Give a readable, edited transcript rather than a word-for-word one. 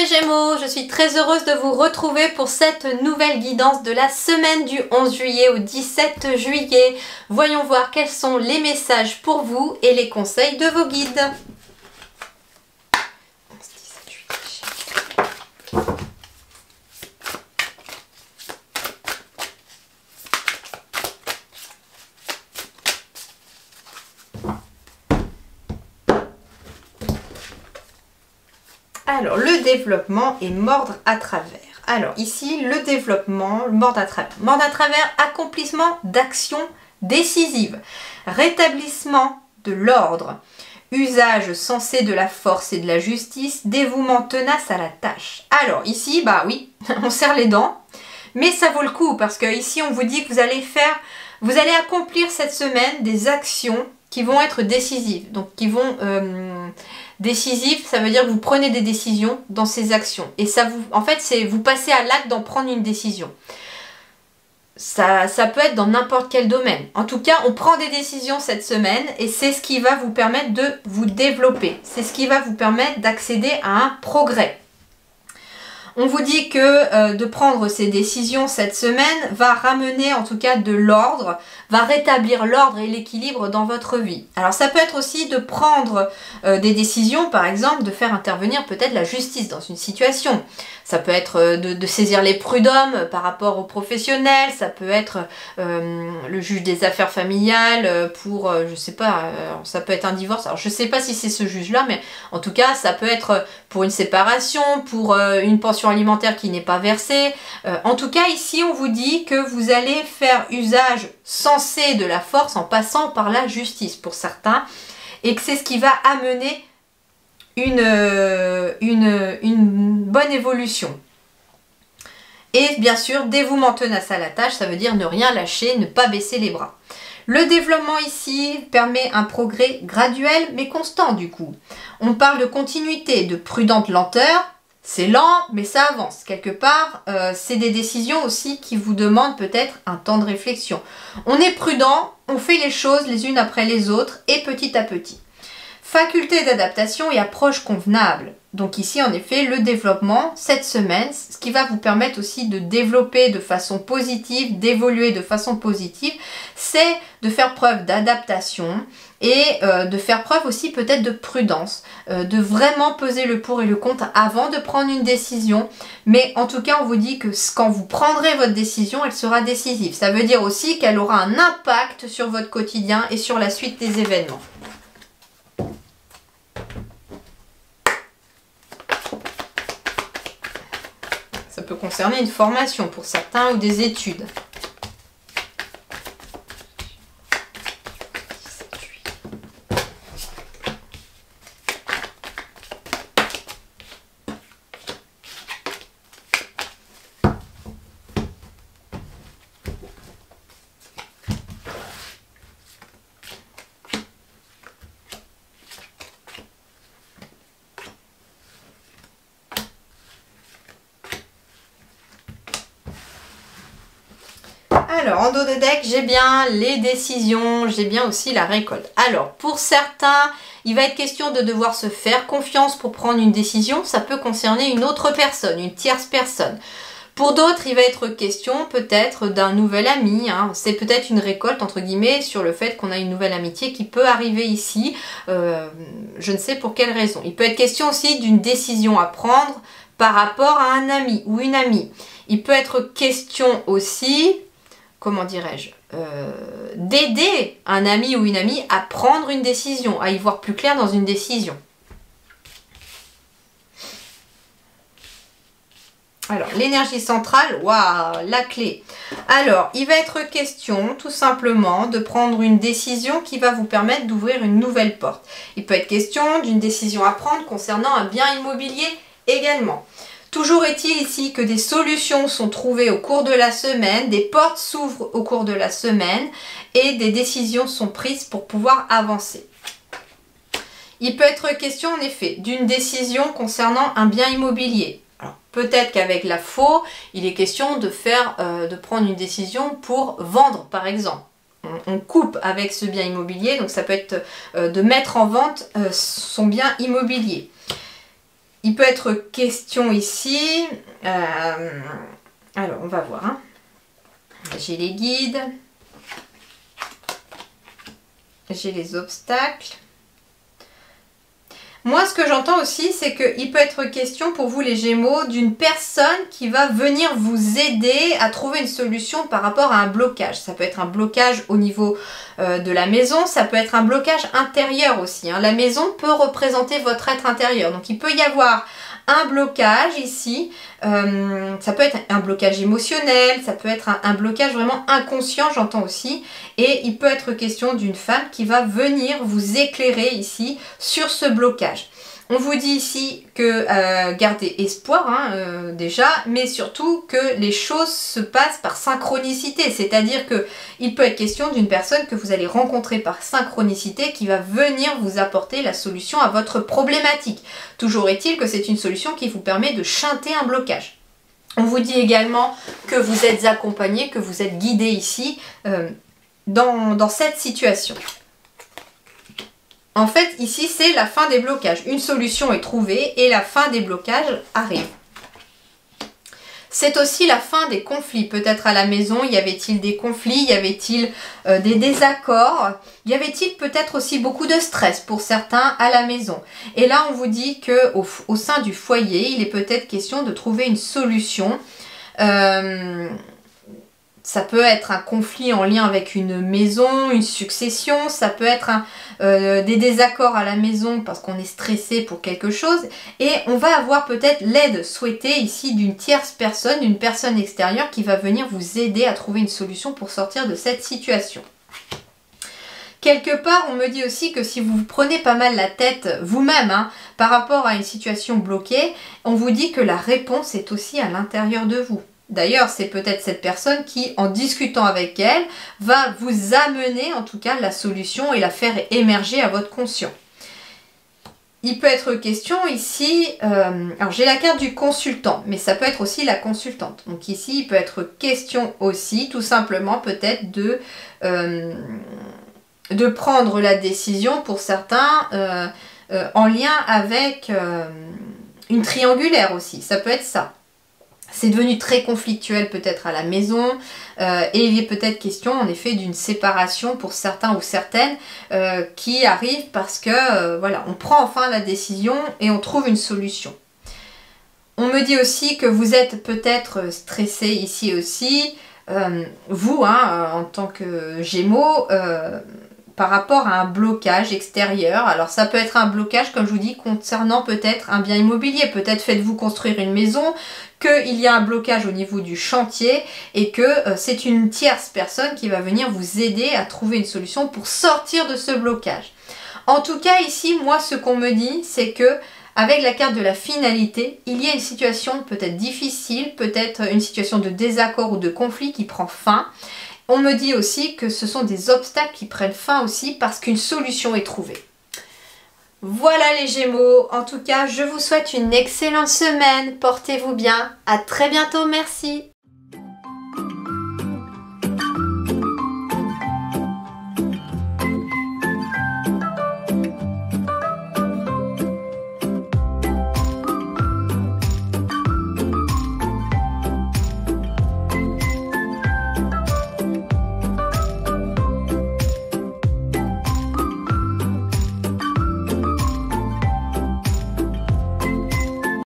mes Gémeaux, je suis très heureuse de vous retrouver pour cette nouvelle guidance de la semaine du 11 juillet au 17 juillet. Voyons voir quels sont les messages pour vous et les conseils de vos guides. Alors, le développement et mordre à travers. Alors, ici, le développement, mordre à travers. Mordre à travers, accomplissement d'actions décisives. Rétablissement de l'ordre. Usage sensé de la force et de la justice. Dévouement tenace à la tâche. Alors, ici, bah oui, on serre les dents. Mais ça vaut le coup parce que ici, on vous dit que vous allez accomplir cette semaine des actions qui vont être décisives. Donc, qui vont... décisive, ça veut dire que vous prenez des décisions dans ces actions. Et ça vous, en fait, c'est vous passez à l'acte d'en prendre une décision. Ça peut être dans n'importe quel domaine. En tout cas, on prend des décisions cette semaine et c'est ce qui va vous permettre de vous développer. C'est ce qui va vous permettre d'accéder à un progrès. On vous dit que de prendre ces décisions cette semaine va ramener en tout cas de l'ordre, va rétablir l'ordre et l'équilibre dans votre vie. Alors ça peut être aussi de prendre des décisions, par exemple de faire intervenir peut-être la justice dans une situation. Ça peut être de saisir les prud'hommes par rapport aux professionnels, ça peut être le juge des affaires familiales pour, je sais pas, ça peut être un divorce. Alors je sais pas si c'est ce juge-là, mais en tout cas ça peut être pour une séparation, pour une pension alimentaire qui n'est pas versée. En tout cas ici on vous dit que vous allez faire usage sensé de la force en passant par la justice pour certains et que c'est ce qui va amener une bonne évolution. Et bien sûr, dévouement tenace à la tâche, ça veut dire ne rien lâcher, ne pas baisser les bras. Le développement ici permet un progrès graduel mais constant du coup. On parle de continuité, de prudente lenteur. C'est lent mais ça avance. Quelque part, c'est des décisions aussi qui vous demandent peut-être un temps de réflexion. On est prudent, on fait les choses les unes après les autres et petit à petit. Faculté d'adaptation et approche convenable. Donc ici, en effet, le développement, cette semaine, ce qui va vous permettre aussi de développer de façon positive, d'évoluer de façon positive, c'est de faire preuve d'adaptation et de faire preuve aussi peut-être de prudence, de vraiment peser le pour et le contre avant de prendre une décision. Mais en tout cas, on vous dit que quand vous prendrez votre décision, elle sera décisive. Ça veut dire aussi qu'elle aura un impact sur votre quotidien et sur la suite des événements. Ça peut concerner une formation pour certains ou des études. Alors, en dos de deck, j'ai bien les décisions, j'ai bien aussi la récolte. Alors, pour certains, il va être question de devoir se faire confiance pour prendre une décision. Ça peut concerner une autre personne, une tierce personne. Pour d'autres, il va être question peut-être d'un nouvel ami. C'est peut-être une récolte, entre guillemets, sur le fait qu'on a une nouvelle amitié qui peut arriver ici. Je ne sais pour quelle raison. Il peut être question aussi d'une décision à prendre par rapport à un ami ou une amie. Il peut être question aussi... comment dirais-je, d'aider un ami ou une amie à prendre une décision, à y voir plus clair dans une décision. Alors, l'énergie centrale, waouh, la clé. Alors, il va être question, tout simplement, de prendre une décision qui va vous permettre d'ouvrir une nouvelle porte. Il peut être question d'une décision à prendre concernant un bien immobilier également. Toujours est-il ici que des solutions sont trouvées au cours de la semaine, des portes s'ouvrent au cours de la semaine et des décisions sont prises pour pouvoir avancer. Il peut être question en effet d'une décision concernant un bien immobilier. Alors peut-être qu'avec la faux, il est question de prendre une décision pour vendre par exemple. On coupe avec ce bien immobilier, donc ça peut être de mettre en vente son bien immobilier. Il peut être question ici, alors on va voir, hein. J'ai les guides, j'ai les obstacles. Moi, ce que j'entends aussi, c'est qu'il peut être question pour vous les Gémeaux d'une personne qui va venir vous aider à trouver une solution par rapport à un blocage. Ça peut être un blocage au niveau de la maison, ça peut être un blocage intérieur aussi, hein. La maison peut représenter votre être intérieur. Donc, il peut y avoir un blocage ici, ça peut être un blocage émotionnel, ça peut être un blocage vraiment inconscient, j'entends aussi, et il peut être question d'une femme qui va venir vous éclairer ici sur ce blocage. On vous dit ici que gardez espoir, hein, déjà, mais surtout que les choses se passent par synchronicité, c'est-à-dire qu'il peut être question d'une personne que vous allez rencontrer par synchronicité qui va venir vous apporter la solution à votre problématique. Toujours est-il que c'est une solution qui vous permet de chanter un blocage. On vous dit également que vous êtes accompagné, que vous êtes guidé ici dans cette situation. En fait, ici, c'est la fin des blocages. Une solution est trouvée et la fin des blocages arrive. C'est aussi la fin des conflits. Peut-être à la maison, y avait-il des conflits? Y avait-il des désaccords? Y avait-il peut-être aussi beaucoup de stress pour certains à la maison? Et là, on vous dit qu'au sein du foyer, il est peut-être question de trouver une solution. Ça peut être un conflit en lien avec une maison, une succession, ça peut être des désaccords à la maison parce qu'on est stressé pour quelque chose. Et on va avoir peut-être l'aide souhaitée ici d'une tierce personne, d'une personne extérieure qui va venir vous aider à trouver une solution pour sortir de cette situation. Quelque part, on me dit aussi que si vous vous prenez pas mal la tête vous-même par rapport à une situation bloquée, on vous dit que la réponse est aussi à l'intérieur de vous. D'ailleurs, c'est peut-être cette personne qui, en discutant avec elle, va vous amener en tout cas la solution et la faire émerger à votre conscient. Il peut être question ici, alors j'ai la carte du consultant, mais ça peut être aussi la consultante. Donc ici, il peut être question aussi, tout simplement peut-être de prendre la décision pour certains en lien avec une triangulaire aussi. Ça peut être ça. C'est devenu très conflictuel peut-être à la maison et il est peut-être question en effet d'une séparation pour certains ou certaines qui arrive parce que voilà, on prend enfin la décision et on trouve une solution. On me dit aussi que vous êtes peut-être stressé ici aussi, vous en tant que Gémeaux, par rapport à un blocage extérieur. Alors ça peut être un blocage, comme je vous dis, concernant peut-être un bien immobilier. Peut-être faites-vous construire une maison, qu'il y a un blocage au niveau du chantier et que c'est une tierce personne qui va venir vous aider à trouver une solution pour sortir de ce blocage. En tout cas ici, moi ce qu'on me dit, c'est que avec la carte de la finalité, il y a une situation peut-être difficile, peut-être une situation de désaccord ou de conflit qui prend fin. On me dit aussi que ce sont des obstacles qui prennent fin aussi parce qu'une solution est trouvée. Voilà les Gémeaux, en tout cas je vous souhaite une excellente semaine, portez-vous bien, à très bientôt, merci.